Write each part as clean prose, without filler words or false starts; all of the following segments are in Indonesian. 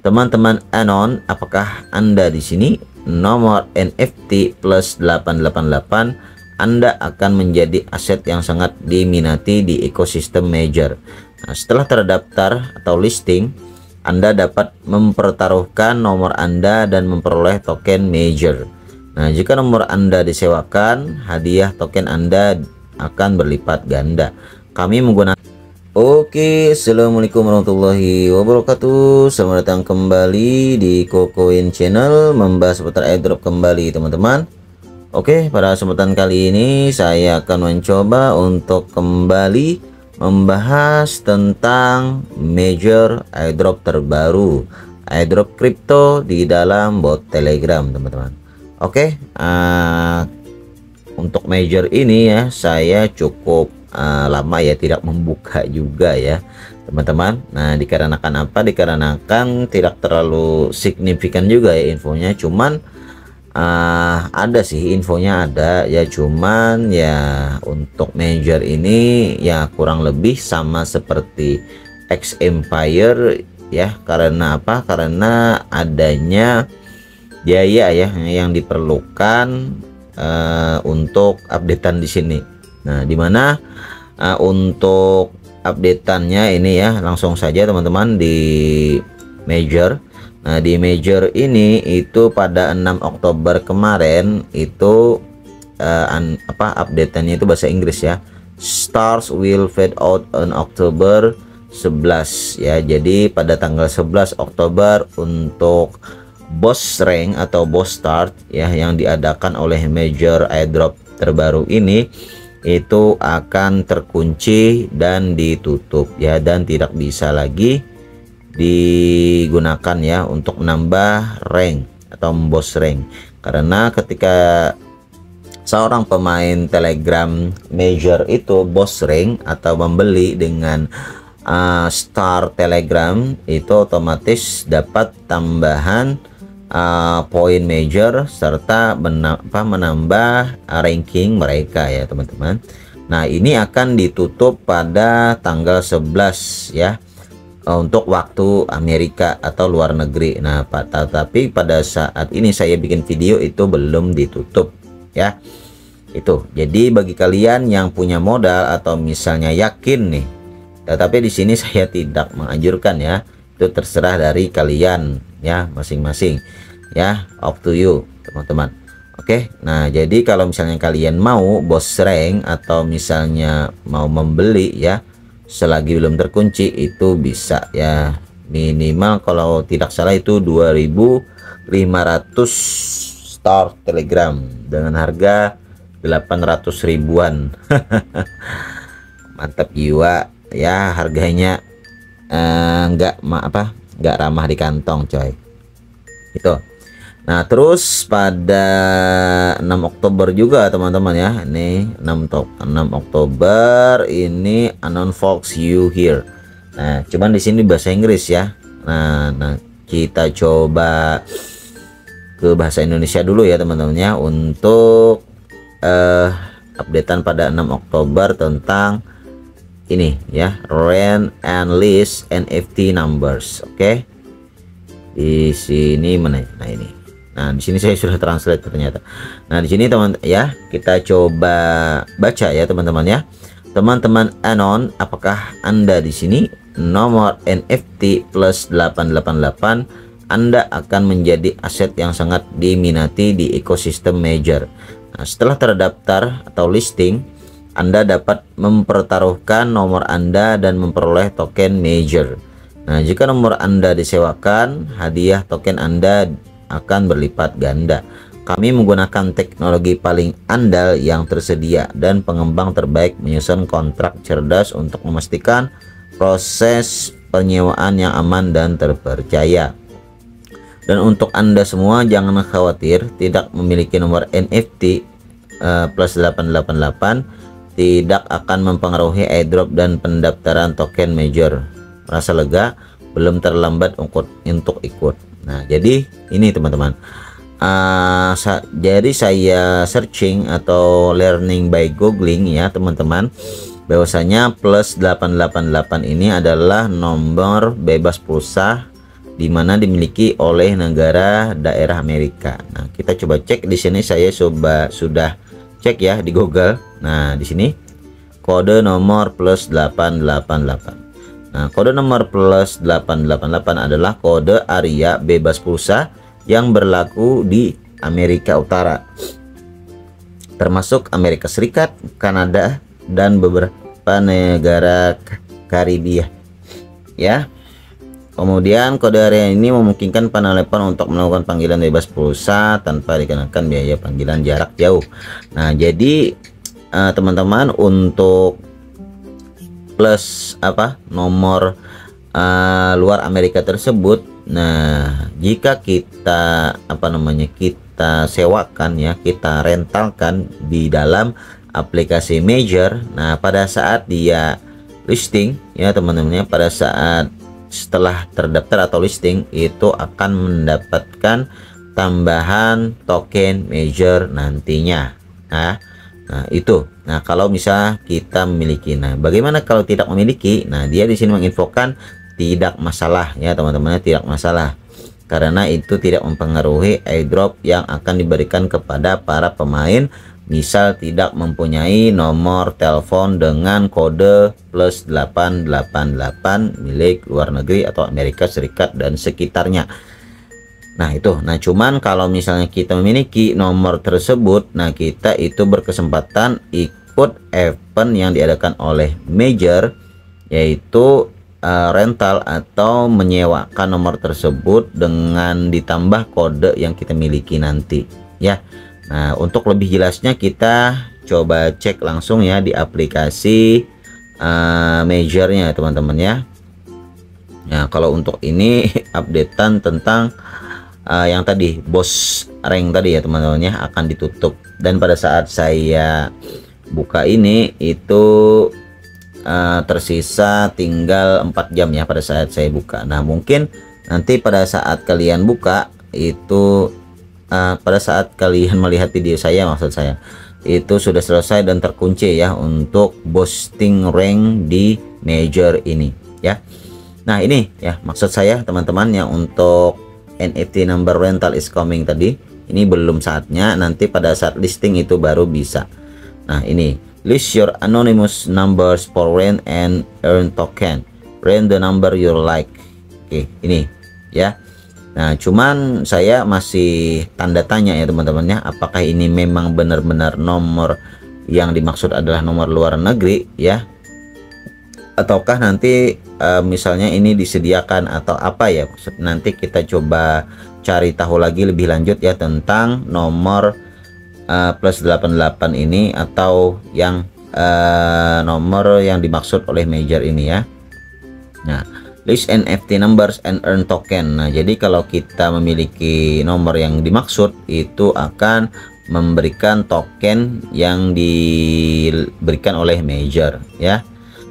Teman-teman Anon, apakah Anda di sini? Nomor NFT plus 888, Anda akan menjadi aset yang sangat diminati di ekosistem major. Nah, setelah terdaftar atau listing, Anda dapat mempertaruhkan nomor Anda dan memperoleh token major. Nah, jika nomor Anda disewakan, hadiah token Anda akan berlipat ganda. Kami menggunakan Assalamualaikum warahmatullahi wabarakatuh. Selamat datang kembali di Kokoin Channel, membahas seputar airdrop kembali teman-teman. Pada kesempatan kali ini saya akan mencoba untuk kembali membahas tentang major airdrop terbaru, airdrop kripto di dalam bot Telegram teman-teman. Untuk major ini ya, saya cukup lama ya tidak membuka juga ya teman-teman. Nah, dikarenakan apa? Dikarenakan tidak terlalu signifikan juga ya infonya, cuman ada sih infonya ada ya, cuman ya untuk major ini ya kurang lebih sama seperti X Empire ya. Karena apa? Karena adanya biaya ya yang diperlukan untuk updatean di sini. Nah, dimana untuk updateannya ini ya, langsung saja teman-teman di major. Nah, di major ini itu pada 6 Oktober kemarin itu updateannya itu bahasa Inggris ya. Stars will fade out on October 11 ya. Jadi pada tanggal 11 Oktober untuk boss rank atau boss start ya yang diadakan oleh major airdrop terbaru ini itu akan terkunci dan ditutup ya, dan tidak bisa lagi digunakan ya untuk menambah rank atau boss rank. Karena ketika seorang pemain Telegram major itu boss rank atau membeli dengan star Telegram, itu otomatis dapat tambahan poin major serta menambah ranking mereka ya teman-teman. Nah, ini akan ditutup pada tanggal 11 ya untuk waktu Amerika atau luar negeri. Nah, tapi pada saat ini saya bikin video itu belum ditutup ya. Itu jadi bagi kalian yang punya modal atau misalnya yakin nih, tetapi di sini saya tidak menganjurkan ya, itu terserah dari kalian ya masing-masing ya, up to you teman-teman. Nah, jadi kalau misalnya kalian mau boss rank atau misalnya mau membeli ya selagi belum terkunci, itu bisa ya, minimal kalau tidak salah itu 2.500 star Telegram dengan harga 800 ribuan. Mantap jiwa ya, harganya nggak ramah di kantong coy itu. Nah, terus pada 6 Oktober juga teman-teman ya, ini 6 Oktober ini Anon Fox you here. Nah, cuman di sini bahasa Inggris ya. Nah, kita coba ke bahasa Indonesia dulu ya teman-teman ya, untuk updatean pada 6 Oktober tentang ini ya, rent and list NFT numbers. Di sini mana? Nah, ini. Nah, di sini saya sudah translate ternyata. Nah, di sini teman ya, kita coba baca ya teman-teman ya. Teman-teman Anon, apakah Anda di sini? Nomor NFT plus 888, Anda akan menjadi aset yang sangat diminati di ekosistem major. Nah, setelah terdaftar atau listing, Anda dapat mempertaruhkan nomor Anda dan memperoleh token major. Nah, jika nomor Anda disewakan, hadiah token Anda akan berlipat ganda. Kami menggunakan teknologi paling andal yang tersedia dan pengembang terbaik menyusun kontrak cerdas untuk memastikan proses penyewaan yang aman dan terpercaya. Dan untuk Anda semua, jangan khawatir, tidak memiliki nomor NFT plus 888 tidak akan mempengaruhi airdrop dan pendaftaran token major. Merasa lega? Belum terlambat untuk ikut. Nah, jadi ini teman-teman, jadi saya searching atau learning by googling ya teman-teman, bahwasanya plus 888 ini adalah nomor bebas pulsa di mana dimiliki oleh negara daerah Amerika. Nah, kita coba cek di sini, saya sudah cek ya di Google. Nah, di sini kode nomor plus 888. Nah, kode nomor plus 888 adalah kode area bebas pulsa yang berlaku di Amerika Utara, termasuk Amerika Serikat, Kanada, dan beberapa negara Karibia ya. Kemudian kode area ini memungkinkan penelepon untuk melakukan panggilan bebas pulsa tanpa dikenakan biaya panggilan jarak jauh. Nah, jadi teman-teman, untuk plus nomor luar Amerika tersebut, nah jika kita kita sewakan ya, kita rentalkan di dalam aplikasi Major, nah pada saat dia listing ya teman-teman ya, pada saat setelah terdaftar atau listing itu akan mendapatkan tambahan token Major nantinya. Nah itu. Nah, kalau misal kita memiliki, nah bagaimana kalau tidak memiliki? Nah, dia di sini menginfokan tidak masalah ya teman-teman, tidak masalah, karena itu tidak mempengaruhi airdrop yang akan diberikan kepada para pemain. Misal tidak mempunyai nomor telepon dengan kode plus 888 milik luar negeri atau Amerika Serikat dan sekitarnya. Nah itu, nah cuman kalau misalnya kita memiliki nomor tersebut, nah kita itu berkesempatan ikut event yang diadakan oleh Major, yaitu rental atau menyewakan nomor tersebut dengan ditambah kode yang kita miliki nanti ya. Nah, untuk lebih jelasnya kita coba cek langsung ya di aplikasi Majornya teman-teman ya. Nah, kalau untuk ini updatean tentang yang tadi bos rank tadi ya teman-teman ya, akan ditutup, dan pada saat saya buka ini itu tersisa tinggal 4 jam ya pada saat saya buka. Nah, mungkin nanti pada saat kalian buka itu pada saat kalian melihat video saya, maksud saya itu sudah selesai dan terkunci ya untuk boosting rank di Major ini ya. Nah, ini ya maksud saya teman-teman yang untuk NFT number rental is coming tadi, ini belum saatnya, nanti pada saat listing itu baru bisa. Nah, ini list your anonymous numbers for rent and earn token, rent the number you like. Oke, ini ya. Nah, cuman saya masih tanda tanya ya teman-teman ya, apakah ini memang benar-benar nomor yang dimaksud adalah nomor luar negeri ya, ataukah nanti misalnya ini disediakan atau apa ya. Nanti kita coba cari tahu lagi lebih lanjut ya tentang nomor plus 88 ini, atau yang nomor yang dimaksud oleh Major ini ya. Nah, list NFT numbers and earn token. Nah, jadi kalau kita memiliki nomor yang dimaksud itu akan memberikan token yang diberikan oleh Major ya.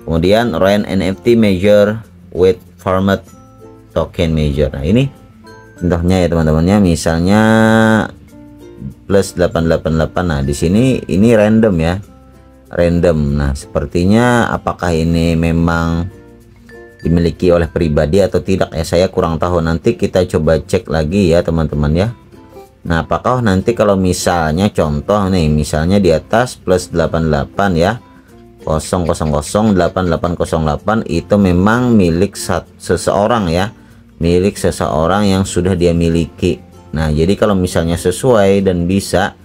Kemudian rent NFT Major with format token Major. Nah, ini contohnya ya teman-teman ya, misalnya plus 888. Nah, di sini ini random ya, random. Nah, sepertinya apakah ini memang dimiliki oleh pribadi atau tidak ya, saya kurang tahu. Nanti kita coba cek lagi ya teman-teman ya. Nah, apakah nanti kalau misalnya contoh nih, misalnya di atas plus 88 ya, 0008808 itu memang milik seseorang ya, milik seseorang yang sudah dia miliki. Nah, jadi kalau misalnya sesuai dan bisa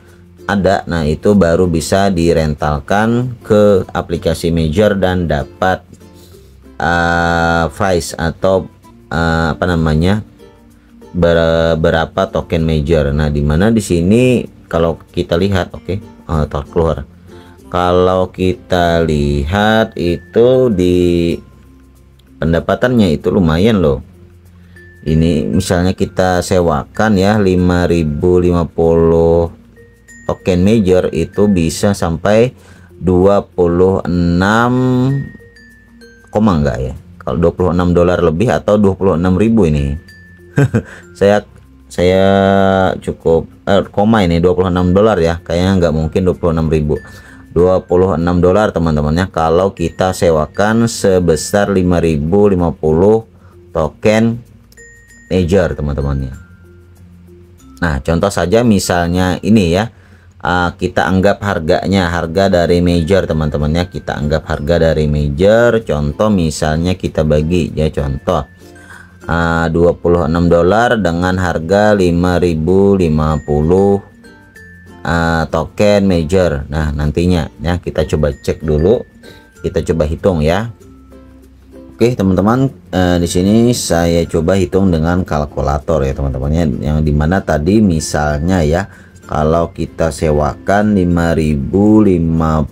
ada, nah itu baru bisa direntalkan ke aplikasi Major dan dapat price atau apa namanya, berapa token Major. Nah, dimana di sini kalau kita lihat, oke, keluar. Kalau kita lihat itu di pendapatannya itu lumayan loh. Ini misalnya kita sewakan ya 5050 token Major itu bisa sampai 26 enggak ya, kalau 26 dolar lebih atau 26.000 ini. saya cukup koma ini 26 dolar ya, kayaknya nggak mungkin 26.000. 26 dolar teman-temannya kalau kita sewakan sebesar 5050 token major teman-teman ya. Nah, contoh saja misalnya ini ya, kita anggap harga dari major teman-teman ya, kita anggap harga dari major. Contoh misalnya kita bagi ya, contoh $26 dengan harga 5050 token major. Nah, nantinya ya kita coba cek dulu, kita coba hitung ya. Oke teman-teman, di sini saya coba hitung dengan kalkulator ya teman-teman ya, yang dimana tadi misalnya ya, kalau kita sewakan 5050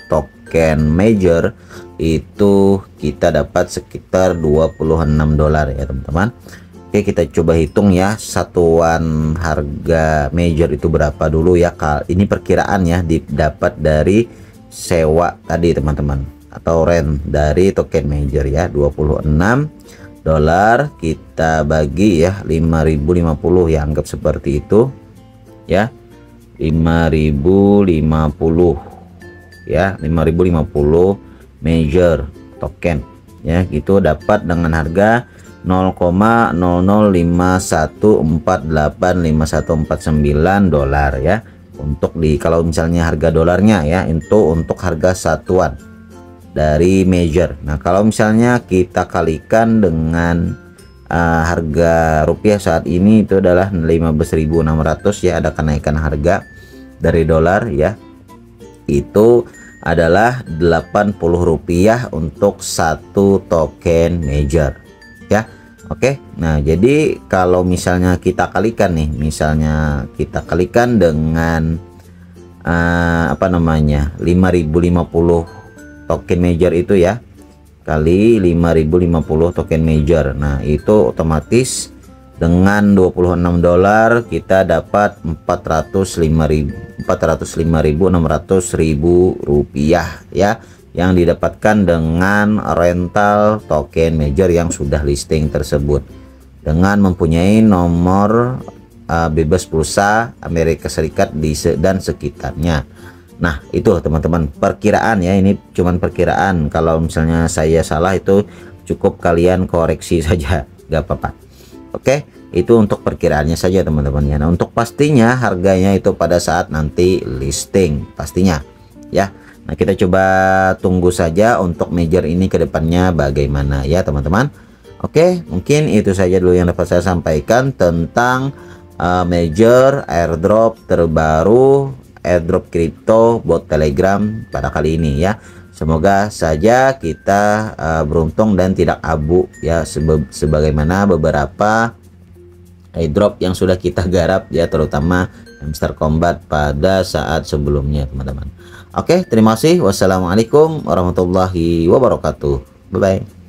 token major itu kita dapat sekitar $26 ya teman-teman. Oke, kita coba hitung ya, satuan harga major itu berapa dulu ya. Ini perkiraan ya, didapat dari sewa tadi teman-teman, atau rent dari token major ya. $26 kita bagi ya 5050 ya, anggap seperti itu ya, 5050 ya, 5050 major token ya, itu dapat dengan harga 0,0051485149 dolar ya. Untuk kalau misalnya harga dolarnya ya, itu untuk harga satuan dari major. Nah, kalau misalnya kita kalikan dengan harga rupiah saat ini, itu adalah 15.600 ya, ada kenaikan harga dari dolar ya, itu adalah 80 rupiah untuk satu token major ya. Oke, nah jadi kalau misalnya kita kalikan nih, misalnya kita kalikan dengan 5050 token major itu ya, kali 5050 token major. Nah, itu otomatis dengan $26 kita dapat 405.600.000 rupiah ya, yang didapatkan dengan rental token major yang sudah listing tersebut, dengan mempunyai nomor bebas pulsa Amerika Serikat dan sekitarnya. Nah, itu teman-teman perkiraan ya, ini cuman perkiraan. Kalau misalnya saya salah itu cukup kalian koreksi saja, gak apa-apa. Oke, itu untuk perkiraannya saja teman-teman ya. Nah, untuk pastinya harganya itu pada saat nanti listing pastinya ya. Nah, kita coba tunggu saja untuk major ini ke depannya bagaimana ya teman-teman. Oke, mungkin itu saja dulu yang dapat saya sampaikan tentang major airdrop terbaru, airdrop kripto bot Telegram pada kali ini ya. Semoga saja kita beruntung dan tidak abu ya, sebagaimana beberapa airdrop yang sudah kita garap ya, terutama Hamster Combat pada saat sebelumnya teman-teman. Oke, terima kasih. Wassalamualaikum warahmatullahi wabarakatuh. Bye bye.